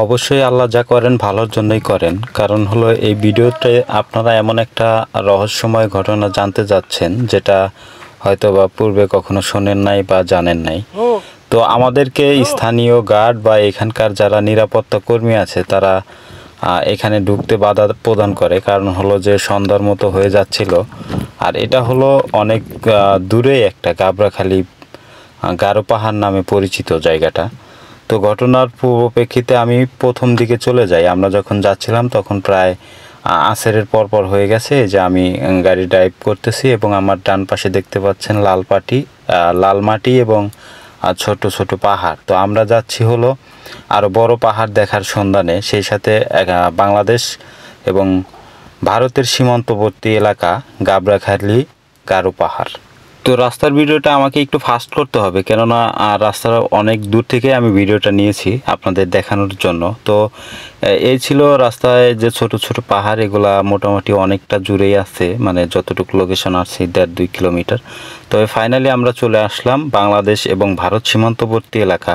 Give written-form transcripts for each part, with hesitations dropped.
অবশ্যই আল্লাহ যা করেন ভালোর জন্যই করেন। কারণ হলো এই ভিডিওতে আপনারা এমন একটা রহস্যময় ঘটনা জানতে যাচ্ছেন যেটা হয়তো বা পূর্বে কখনো শোনেন নাই বা জানেন নাই। তো আমাদেরকে স্থানীয় গার্ড বা এখানকার যারা নিরাপত্তা কর্মী আছে তারা এখানে ঢুকতে বাধা প্রদান করে। কারণ হলো যে সন্ধ্যার মতো হয়ে যাচ্ছিল, আর এটা হলো অনেক দূরে একটা গাবড়াখালী গারো পাহাড় নামে পরিচিত জায়গাটা। তো ঘটনার পূর্বপ্রেক্ষিতে আমি প্রথম দিকে চলে যাই। আমরা যখন যাচ্ছিলাম তখন প্রায় আসরের পরপর হয়ে গেছে যে আমি গাড়ি ড্রাইভ করতেছি এবং আমার ডান পাশে দেখতে পাচ্ছেন লাল মাটি এবং ছোট ছোট পাহাড়। তো আমরা যাচ্ছি হলো আরও বড় পাহাড় দেখার সন্ধানে, সেই সাথে বাংলাদেশ এবং ভারতের সীমান্তবর্তী এলাকা গাবড়াখালী গারো পাহাড়। তো রাস্তার ভিডিওটা আমাকে একটু ফাস্ট করতে হবে, কেননা রাস্তার অনেক দূর থেকে আমি ভিডিওটা নিয়েছি আপনাদের দেখানোর জন্য। তো এই ছিল রাস্তায় যে ছোট ছোট পাহাড়, এগুলা মোটামুটি অনেকটা জুড়েই আছে, মানে যতটুকু লোকেশন আছে 1.5-2 কিলোমিটার। তবে ফাইনালি আমরা চলে আসলাম বাংলাদেশ এবং ভারত সীমান্তবর্তী এলাকা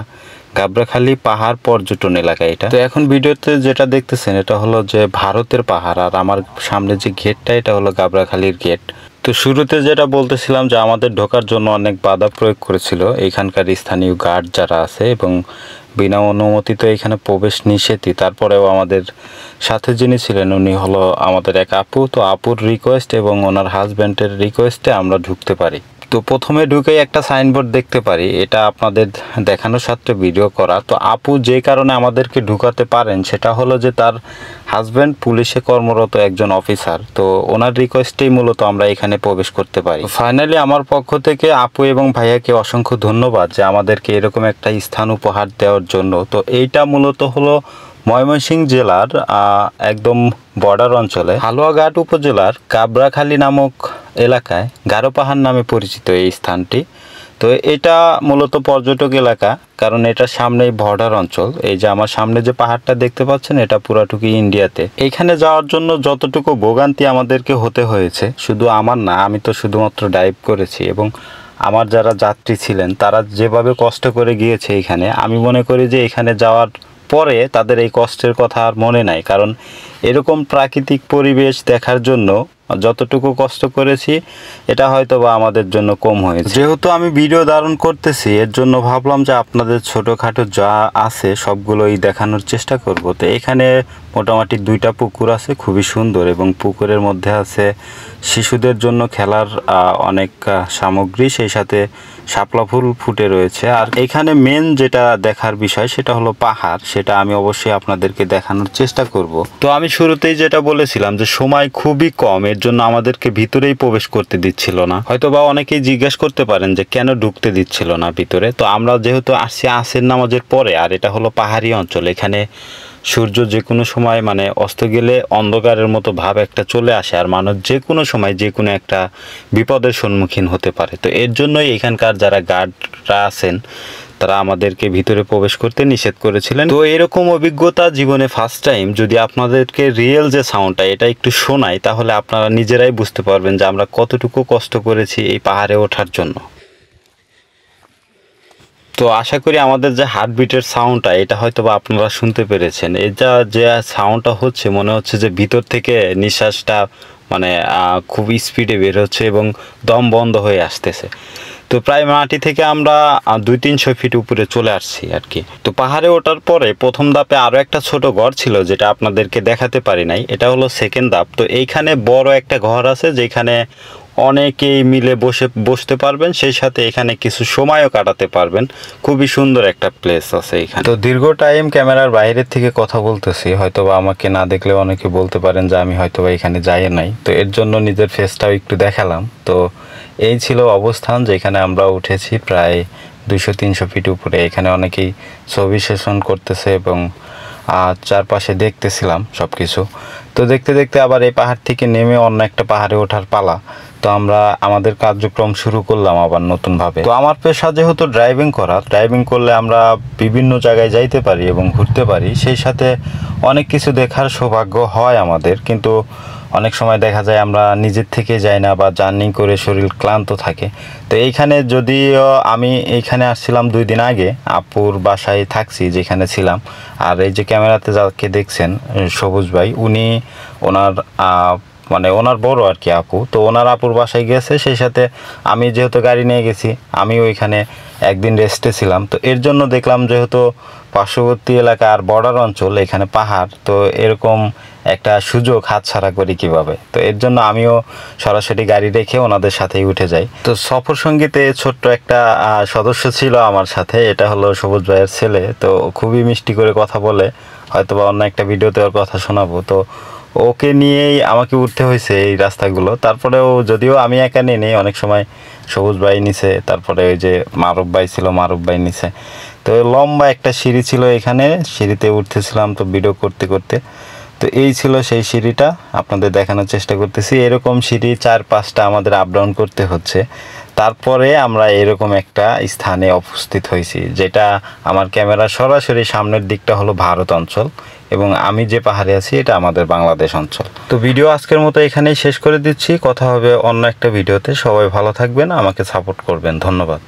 গাবড়াখালী পাহাড় পর্যটন এলাকা এটা। তো এখন ভিডিওতে যেটা দেখতেছেন এটা হলো যে ভারতের পাহাড়, আর আমার সামনে যে গেটটা এটা হলো গাবড়াখালীর গেট। তো শুরুতে যেটা বলতেছিলাম যে আমাদের ঢোকার জন্য অনেক বাধা প্রয়োগ করেছিল এইখানকার স্থানীয় গার্ড যারা আছে, এবং বিনা অনুমতিতে এখানে প্রবেশ নিষেধই। তারপরেও আমাদের সাথে যিনি ছিলেন উনি হলো আমাদের এক আপু। তো আপুর রিকোয়েস্ট এবং ওনার হাজব্যান্ডের রিকোয়েস্টে আমরা ঢুকতে পারি। তো প্রথমে ঢুকেই একটা সাইনবোর্ড দেখতে পারি, এটা আপনাদের দেখানোর সাথে ভিডিও করা। তো আপু যে কারণে আমাদেরকে ঢুকাতে পারেন সেটা হলো যে তার হাজব্যান্ড পুলিশে কর্মরত একজন অফিসার। তো ওনার রিকোয়েস্টেই মূলত আমরা এখানে প্রবেশ করতে পারি। ফাইনালি আমার পক্ষ থেকে আপু এবং ভাইয়াকে অসংখ্য ধন্যবাদ যে আমাদেরকে এরকম একটা স্থান উপহার দেওয়ার জন্য। তো এইটা মূলত হলো ময়মনসিংহ জেলার একদম বর্ডার অঞ্চলে হালুয়াঘাট উপজেলার গাবড়াখালী নামক এলাকায় গারো পাহাড় নামে পরিচিত এই স্থানটি। তো এটা মূলত পর্যটক এলাকা, কারণ এটার সামনেই বর্ডার অঞ্চল। এই যে আমার সামনে যে পাহাড়টা দেখতে পাচ্ছেন এটা পুরাটুকুই ইন্ডিয়াতে। এখানে যাওয়ার জন্য যতটুকু ভোগান্তি আমাদেরকে হতে হয়েছে, শুধু আমার না, আমি তো শুধুমাত্র ড্রাইভ করেছি, এবং আমার যারা যাত্রী ছিলেন তারা যেভাবে কষ্ট করে গিয়েছে এখানে, আমি মনে করি যে এখানে যাওয়ার পরে তাদের এই কষ্টের কথা আর মনে নাই। কারণ এরকম প্রাকৃতিক পরিবেশ দেখার জন্য যতটুকু কষ্ট করেছি এটা হয়তো বা আমাদের জন্য কম হয়েছে। যেহেতু আমি ভিডিও ধারণ করতেছি এর জন্য ভাবলাম যে আপনাদের ছোটোখাটো যা আছে সবগুলোই দেখানোর চেষ্টা করব। তো এখানে মোটামুটি 2টা পুকুর আছে, খুবই সুন্দর, এবং পুকুরের মধ্যে আছে শিশুদের জন্য খেলার অনেক সামগ্রী, সেই সাথে শাপলা ফুল ফুটে রয়েছে। আর এখানে মেন যেটা দেখার বিষয় সেটা হলো পাহাড়, সেটা আমি অবশ্যই আপনাদেরকে দেখানোর চেষ্টা করব। তো আমি শুরুতেই যেটা বলেছিলাম যে সময় খুবই কম, এর জন্য আমাদেরকে ভিতরেই প্রবেশ করতে দিচ্ছিল না। হয়তো বা অনেকেই জিজ্ঞেস করতে পারেন যে কেন ঢুকতে দিচ্ছিল না ভিতরে। তো আমরা যেহেতু আসছি আসর নামাজের পরে, আর এটা হলো পাহাড়ি অঞ্চল, এখানে সূর্য যে কোনো সময় মানে অস্ত গেলে অন্ধকারের মতো ভাব একটা চলে আসে, আর মানুষ যে কোনো সময় যে কোনো একটা বিপদের সম্মুখীন হতে পারে। তো এর জন্যই এখানকার যারা গার্ডরা আছেন তারা আমাদেরকে ভিতরে প্রবেশ করতে নিষেধ করেছিলেন। তো এরকম অভিজ্ঞতা জীবনে ফার্স্ট টাইম। যদি আপনাদেরকে রিয়েল যে সাউন্ডটা এটা একটু শোনাই তাহলে আপনারা নিজেরাই বুঝতে পারবেন যে আমরা কতটুকু কষ্ট করেছি এই পাহাড়ে ওঠার জন্য। তো আশা করি আমাদের যে হার্টবিটের সাউন্ডটা এটা হয়তো বা আপনারা শুনতে পেরেছেন। এটা যে সাউন্ডটা হচ্ছে মনে হচ্ছে যে ভিতর থেকে নিঃশ্বাসটা মানে খুব স্পিডে বের হচ্ছে এবং দম বন্ধ হয়ে আসতেছে। তো প্রায় মাটি থেকে আমরা 200-300 ফিট উপরে চলে আসছি আর কি। তো পাহাড়ে ওঠার পরে প্রথম ধাপে আরও একটা ছোট ঘর ছিল যেটা আপনাদেরকে দেখাতে পারি নাই, এটা হলো সেকেন্ড ধাপ। তো এইখানে বড় একটা ঘর আছে যেখানে অনেকেই মিলে বসতে পারবেন, সেই সাথে এখানে কিছু সময়ও কাটাতে পারবেন। খুবই সুন্দর একটা প্লেস আছে এখানে। তো দীর্ঘ টাইম ক্যামেরার বাইরের থেকে কথা বলতেছি, হয়তোবা আমাকে না দেখলে অনেকে বলতে পারেন যে আমি হয়তোবা এখানে যাই নাই। তো এর জন্য নিজের ফেসটাও একটু দেখালাম। তো এই ছিল অবস্থান যেখানে আমরা উঠেছি প্রায় 200-300 ফিট উপরে। এখানে অনেকেই ছবি সেশন করতেছে এবং চারপাশে দেখতেছিলাম সব কিছু। তো দেখতে দেখতে আবার এই পাহাড় থেকে নেমে অন্য একটা পাহাড়ে ওঠার পালা। তো আমরা আমাদের কার্যক্রম শুরু করলাম আবার নতুনভাবে। তো আমার পেশা যেহেতু ড্রাইভিং করা, ড্রাইভিং করলে আমরা বিভিন্ন জায়গায় যাইতে পারি এবং ঘুরতে পারি, সেই সাথে অনেক কিছু দেখার সৌভাগ্য হয় আমাদের। কিন্তু অনেক সময় দেখা যায় আমরা নিজের থেকে যাই না বা জার্নি করে শরীর ক্লান্ত থাকে। তো এইখানে যদিও আমি এইখানে আসছিলাম 2 দিন আগে, আপুর বাসায় থাকছি যেখানে ছিলাম। আর এই যে ক্যামেরাতে যাকে দেখছেন সবুজ ভাই, উনি ওনার মানে ওনার বড় আর কি আপু, তো ওনার আপুর বাসায় গেছে। সেই সাথে আমি যেহেতু গাড়ি নিয়ে গেছি, আমি ওইখানে একদিন রেস্টে ছিলাম। তো এর জন্য দেখলাম যেহেতু পার্শ্ববর্তী এলাকা আর বর্ডার অঞ্চল, এখানে পাহাড়, তো এরকম একটা সুযোগ হাতছাড়া করি কিভাবে। তো এর জন্য আমিও সরাসরি গাড়ি রেখে ওনাদের সাথেই উঠে যাই। তো সফর সঙ্গীতে ছোট্ট একটা সদস্য ছিল আমার সাথে, এটা হলো সবুজ ভাইয়ের ছেলে। তো খুবই মিষ্টি করে কথা বলে, হয়তো বা অন্য একটা ভিডিওতে ওর কথা শোনাবো। তো ওকে নিয়েই আমাকে উঠতে হয়েছে এই রাস্তাগুলো। তারপরেও যদিও আমি একা নিয়ে নেই, অনেক সময় সবুজ ভাই নিছে, তারপরে ওই যে মারুফ ভাই ছিল, মারুফ ভাই নিছে। তো লম্বা একটা সিঁড়ি ছিল, এখানে সিঁড়িতে উঠতেছিলাম তো ভিডিও করতে করতে। তো এই ছিল সেই সিঁড়িটা, আপনাদের দেখানোর চেষ্টা করতেছি। এরকম সিঁড়ি 4-5টা আমাদের আপ ডাউন করতে হচ্ছে, তারপরে আমরা এরকম একটা স্থানে উপস্থিত হয়েছি, যেটা আমার ক্যামেরা সরাসরি সামনের দিকটা হলো ভারত অঞ্চল এবং আমি যে পাহাড়ে আছি এটা আমাদের বাংলাদেশ অঞ্চল। তো ভিডিও আজকের মতো এখানেই শেষ করে দিচ্ছি। কথা হবে অন্য একটা ভিডিওতে। সবাই ভালো থাকবেন, আমাকে সাপোর্ট করবেন। ধন্যবাদ।